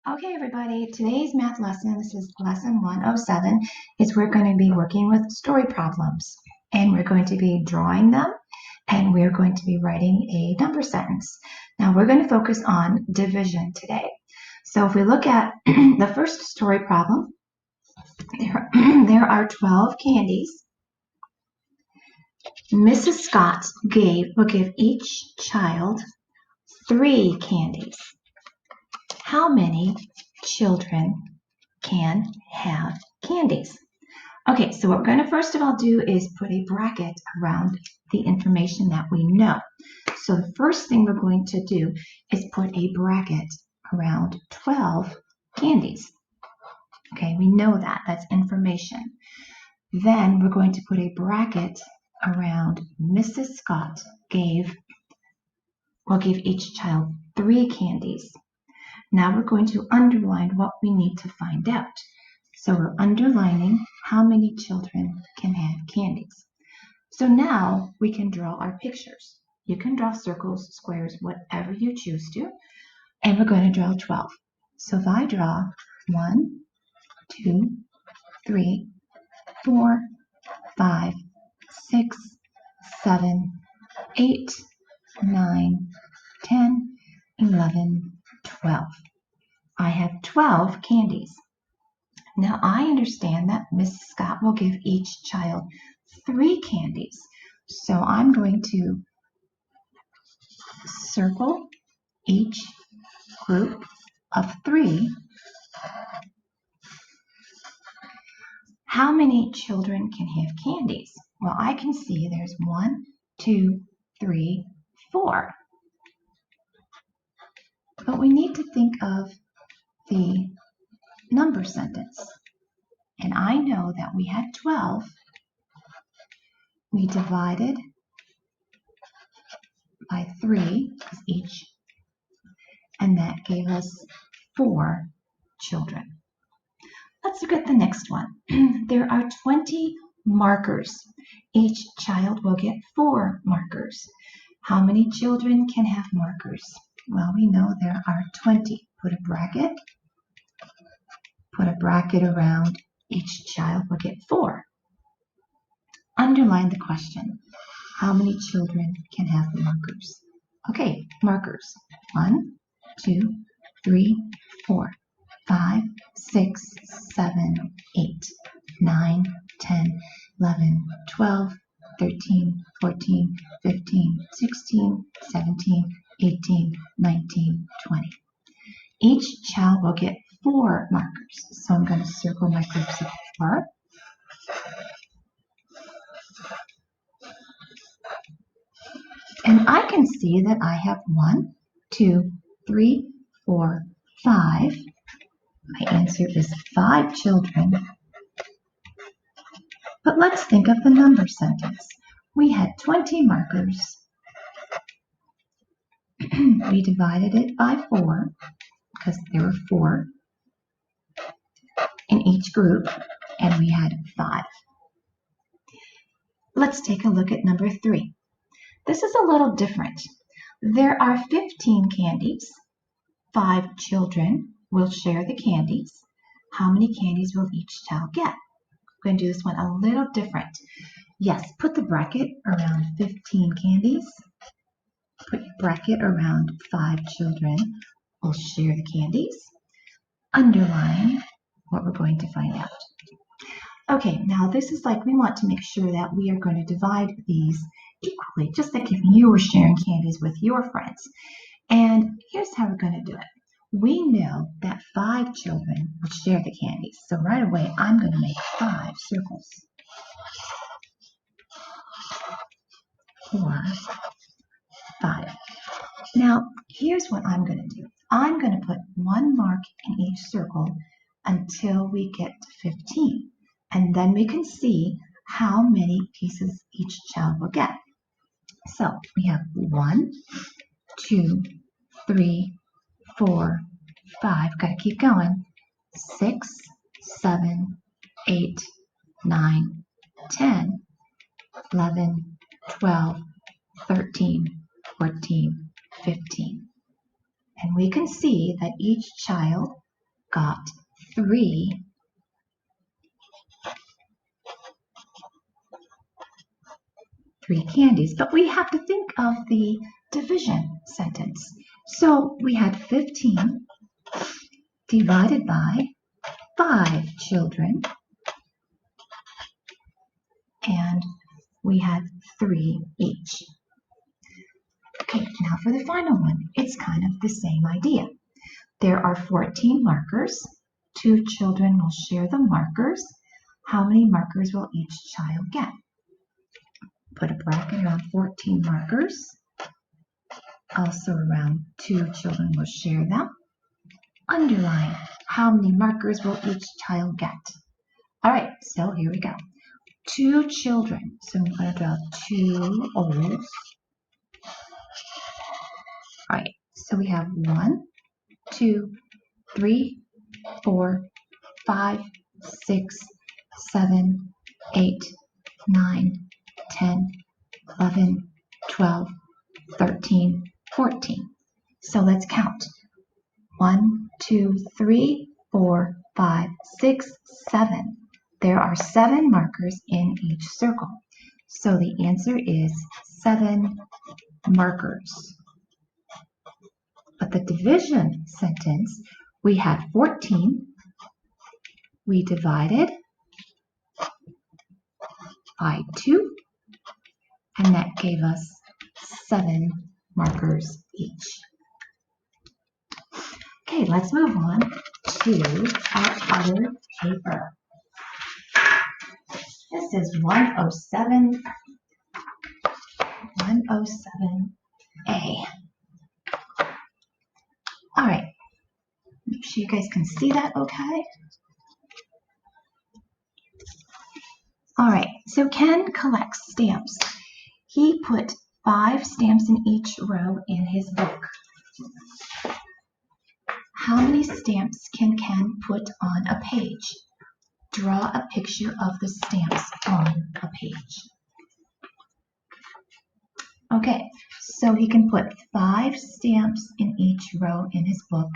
Okay, everybody, today's math lesson, this is lesson 107, is we're going to be working with story problems. And we're going to be drawing them, and we're going to be writing a number sentence. Now, we're going to focus on division today. So if we look at the first story problem, there are 12 candies. Mrs. Scott will give each child 3 candies. How many children can have candies? Okay, so what we're going to first of all do is put a bracket around the information that we know. So the first thing we're going to do is put a bracket around 12 candies. Okay, we know that. That's information. Then we're going to put a bracket around Mrs. Scott will give each child 3 candies. Now we're going to underline what we need to find out. So we're underlining how many children can have candies. So now we can draw our pictures. You can draw circles, squares, whatever you choose to. And we're going to draw 12. So if I draw 1, 2, 3, 4, 5, 6, 7, 8, 9, 10, 11, 12. I have 12 candies. Now I understand that Mrs. Scott will give each child 3 candies. So I'm going to circle each group of 3. How many children can have candies? Well, I can see there's 1, 2, 3, 4. But we need to think of the number sentence. And I know that we had 12. We divided by 3 each, and that gave us 4 children. Let's look at the next one. There are 20 markers. Each child will get 4 markers. How many children can have markers? Well, we know there are 20. Put a bracket around each child will get 4. Underline the question. How many children can have markers? Okay, markers. 1, 2, 3, 4, 5, 6, 7, 8, 9, 10, 11, 12, 13, 14, 15, 16, 17, 18, 19, 20. Each child will get 4 markers. So I'm going to circle my groups of 4. And I can see that I have 1, 2, 3, 4, 5. My answer is 5 children. But let's think of the number sentence. We had 20 markers. We divided it by 4 because there were 4 in each group, and we had 5. Let's take a look at number 3. This is a little different. There are 15 candies. 5 children will share the candies. How many candies will each child get? We're going to do this one a little different. Yes, put the bracket around 15 candies. Put your bracket around 5 children will share the candies. Underline what we're going to find out. Okay, now this is like we want to make sure that we are going to divide these equally, just like if you were sharing candies with your friends. And here's how we're going to do it. We know that 5 children will share the candies. So right away, I'm going to make 5 circles. 4, 5. Now, here's what I'm going to do. I'm going to put 1 mark in each circle until we get to 15. And then we can see how many pieces each child will get. So we have 1, 2, 3, 4, 5. Got to keep going. 6, 7, 8, 9, 10, 11, 12, 13, 14, 15. And we can see that each child got three candies, but we have to think of the division sentence. So we had 15 divided by 5 children, and we had 3 each. Okay, now for the final one. It's kind of the same idea. There are 14 markers. 2 children will share the markers. How many markers will each child get? Put a bracket around 14 markers. Also around 2 children will share them. Underline how many markers will each child get. All right, so here we go. 2 children. So I'm going to draw 2 ovals. All right, so we have 1, 2, 3, 4, 5, 6, 7, 8, 9, 10, 11, 12, 13, 14. So let's count. 1, 2, 3, 4, 5, 6, 7. There are 7 markers in each circle. So the answer is 7 markers. But the division sentence, we had 14. We divided by 2, and that gave us 7 markers each. Okay, let's move on to our other paper. This is 107, 107A. All right, make sure you guys can see that okay. All right, so Ken collects stamps. He put 5 stamps in each row in his book. How many stamps can Ken put on a page? Draw a picture of the stamps on a page. Okay, so he can put 5 stamps in each row in his book,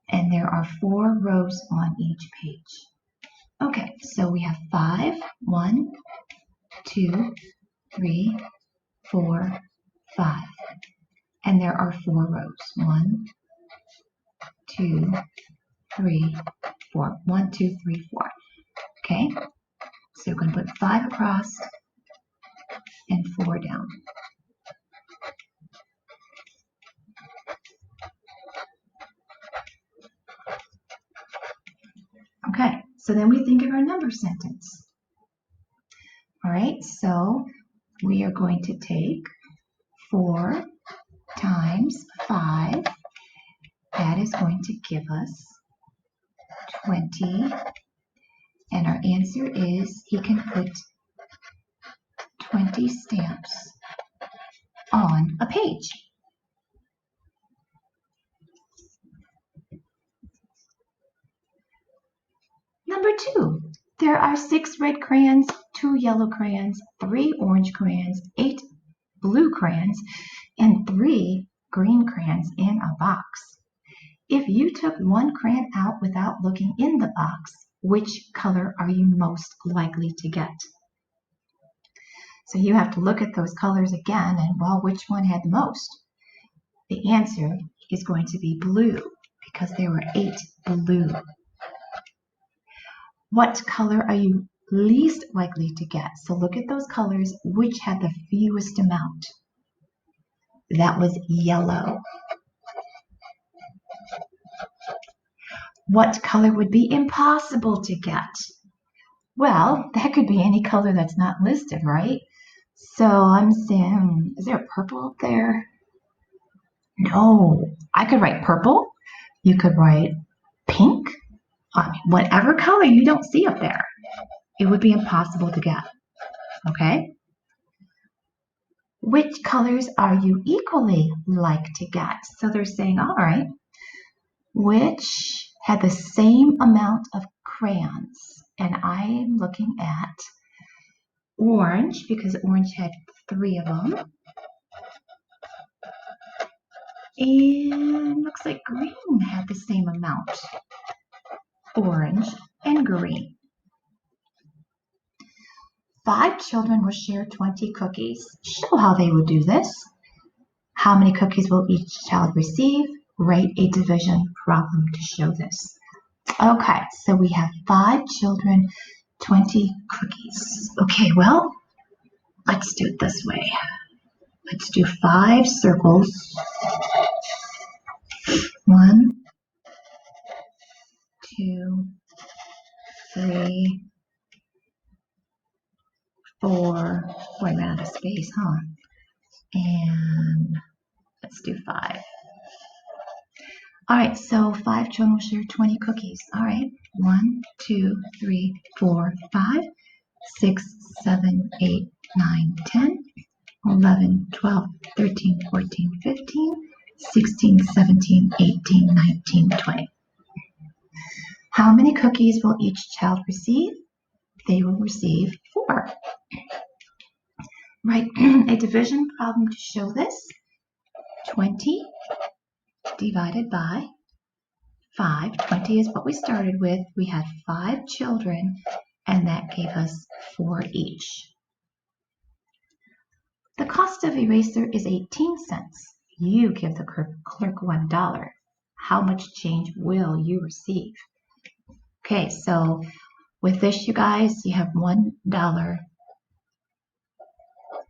and there are 4 rows on each page. Okay, so we have 5, 1, 2, 3, 4, 5. And there are 4 rows. 1, 2, 3, 4. 1, 2, 3, 4. Okay, so we're going to put 5 across and 4 down. Okay, so then we think of our number sentence. All right, so we are going to take 4 times 5. That is going to give us 20. And our answer is he can put 20 stamps on a page. Number 2, there are 6 red crayons, 2 yellow crayons, 3 orange crayons, 8 blue crayons, and 3 green crayons in a box. If you took one crayon out without looking in the box, which color are you most likely to get? So you have to look at those colors again and, well, which one had the most? The answer is going to be blue because there were 8 blue. What color are you least likely to get? So look at those colors, which had the fewest amount? That was yellow. What color would be impossible to get? Well, that could be any color that's not listed, right? So I'm saying, is there a purple up there? No, I could write purple. You could write pink. I mean, whatever color you don't see up there, it would be impossible to get, okay? Which colors are you equally like to get? So they're saying, all right, which had the same amount of crayons? And I'm looking at orange because orange had 3 of them. And looks like green had the same amount. orange, and green. 5 children will share 20 cookies. Show how they would do this. How many cookies will each child receive? Write a division problem to show this. Okay, so we have 5 children, 20 cookies. Okay, well, let's do it this way. Let's do 5 circles. 1, 2, 3, 4. Boy, I'm out of space, huh? And let's do 5. All right, so 5 children will share 20 cookies. All right, 1, 2, 3, 4, 5, 6, 7, 8, 9, 10, 11, 12, 13, 14, 15, 16, 17, 18, 19, 20. How many cookies will each child receive? They will receive 4. Write a division problem to show this. 20 divided by 5. 20 is what we started with. We had 5 children, and that gave us 4 each. The cost of eraser is 18 cents. You give the clerk $1. How much change will you receive? Okay, so with this, you guys, you have $1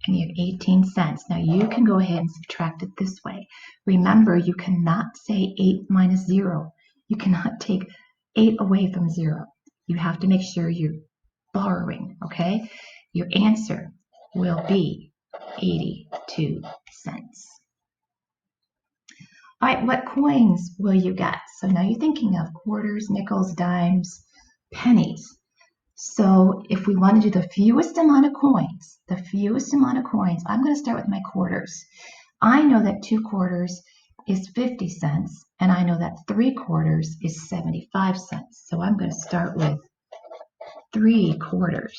and you have 18 cents. Now you can go ahead and subtract it this way. Remember, you cannot say 8 minus 0. You cannot take 8 away from 0. You have to make sure you're borrowing, okay? Your answer will be 82 cents. All right, what coins will you get? So now you're thinking of quarters, nickels, dimes, pennies. So if we want to do the fewest amount of coins, I'm going to start with my quarters. I know that 2 quarters is 50 cents, and I know that 3 quarters is 75 cents. So I'm going to start with 3 quarters.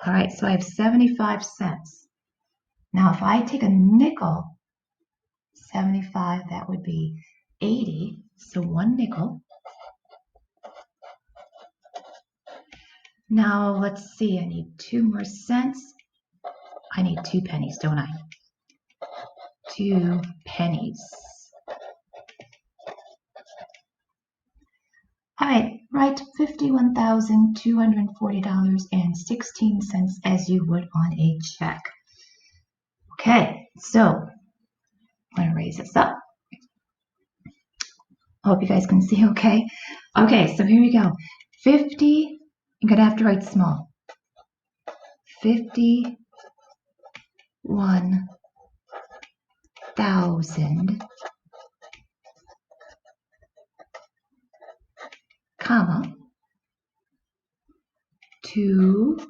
All right, so I have 75 cents. Now if I take a nickel, 75, that would be 80, so 1 nickel. Now let's see, I need 2 more cents. I need 2 pennies, don't I? 2 pennies. All right, write $51,240.16 as you would on a check. Okay, so I'm gonna raise this up. I hope you guys can see okay. Okay, so here we go. 50, you're gonna have to write small. 51,000, comma, 240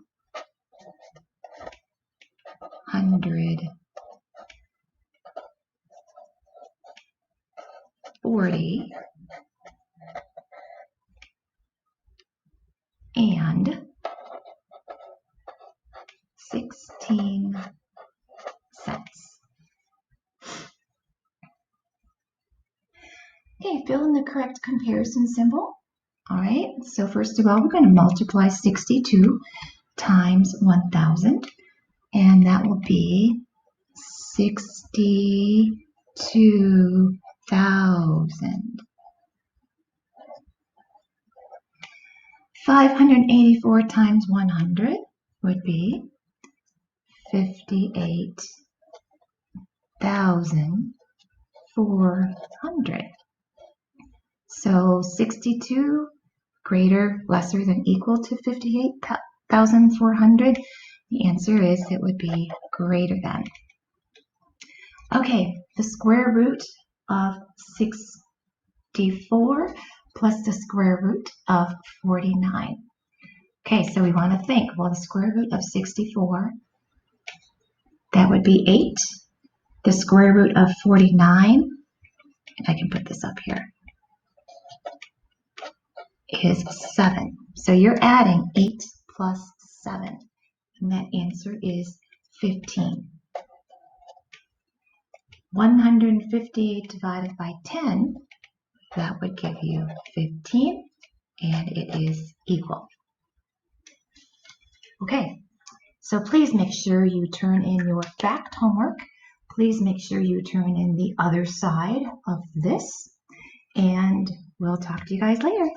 and 16 cents. Okay, fill in the correct comparison symbol. All right, so first of all, we're going to multiply 62 times 1,000, and that will be 62,000. 584 times 100 would be 58,400. So 62 greater, lesser than, equal to 58,400. The answer is it would be greater than. Okay, the square root of 64 plus the square root of 49. Okay, so we want to think, well, the square root of 64, that would be 8. The square root of 49, if I can put this up here, is 7. So you're adding 8 plus 7, and that answer is 15. 158 divided by 10 that would give you 15, and it is equal. Okay, so please make sure you turn in your fact homework. Please make sure you turn in the other side of this, and we'll talk to you guys later.